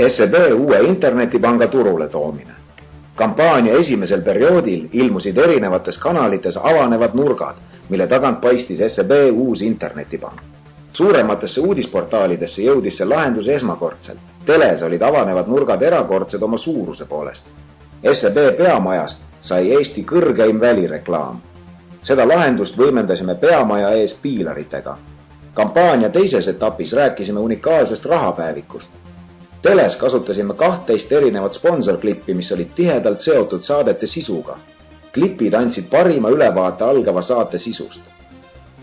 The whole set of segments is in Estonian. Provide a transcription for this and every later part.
SEB uue internetipanga turule toomine. Kampaania esimesel perioodil ilmusid erinevates kanalites avanevad nurgad, mille tagant paistis SEB uus internetipank. Suurematesse uudisportaalidesse jõudis see lahendus esmakordselt. Teles olid avanevad nurgad erakordsed oma suuruse poolest. SEB peamajast sai Eesti kõrgeim välireklaam. Seda lahendust võimendasime peamaja ees piilaritega. Kampaania teises etapis rääkisime unikaalsest rahapäevikust. Teles kasutasime 12 erinevat sponsorklippi, mis olid tihedalt seotud saadete sisuga. Klipid andsid parima ülevaate algava saate sisust.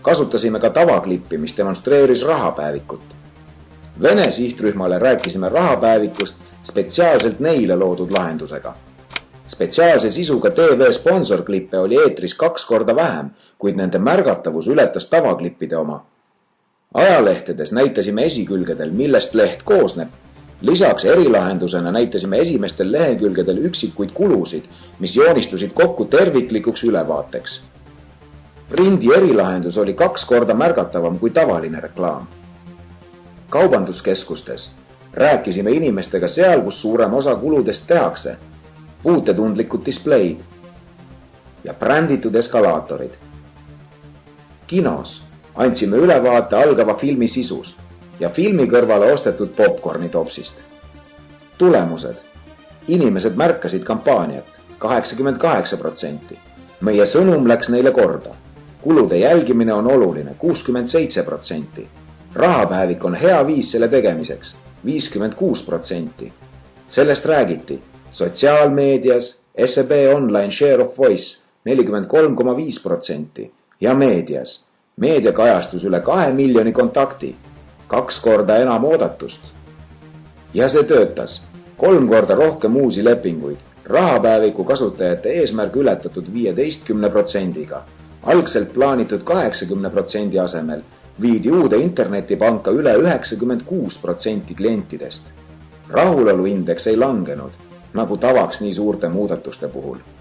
Kasutasime ka tavaklippi, mis demonstreeris rahapäevikut. Vene sihtrühmale rääkisime rahapäevikust spetsiaalselt neile loodud lahendusega. Spetsiaalse sisuga TV sponsorklippe oli eetris 2 korda vähem, kuid nende märgatavus ületas tavaklippide oma. Ajalehtedes näitasime esikülgedel, millest leht koosneb. Lisaks erilahendusena näitasime esimestel lehekülgedel üksikuid kulusid, mis joonistusid kokku terviklikuks ülevaateks. Prindi erilahendus oli 2 korda märgatavam kui tavaline reklaam. Kaubanduskeskustes rääkisime inimestega seal, kus suurem osa kuludest tehakse, puutetundlikud displeid ja bränditud eskalaatorid. Kinos andsime ülevaate algava filmi sisust ja filmi kõrvale ostetud popcorni topsist. Tulemused. Inimesed märkasid kampaaniat 88%. Meie sõnum läks neile korda. Kulude jälgimine on oluline 67%. Rahapäevik on hea viis selle tegemiseks 56%. Sellest räägiti sotsiaalmeedias, SEB online share of voice 43,5% ja meedias. Meediakajastus üle 2 miljoni kontakti, 2 korda enam oodatust. Ja see töötas. 3 korda rohkem uusi lepinguid. Rahapäeviku kasutajate eesmärk ületatud 15%-ga. Algselt plaanitud 80% asemel viidi uude internetipanka üle 96% klientidest. Rahuloluindeks ei langenud, nagu tavaks nii suurte muudatuste puhul.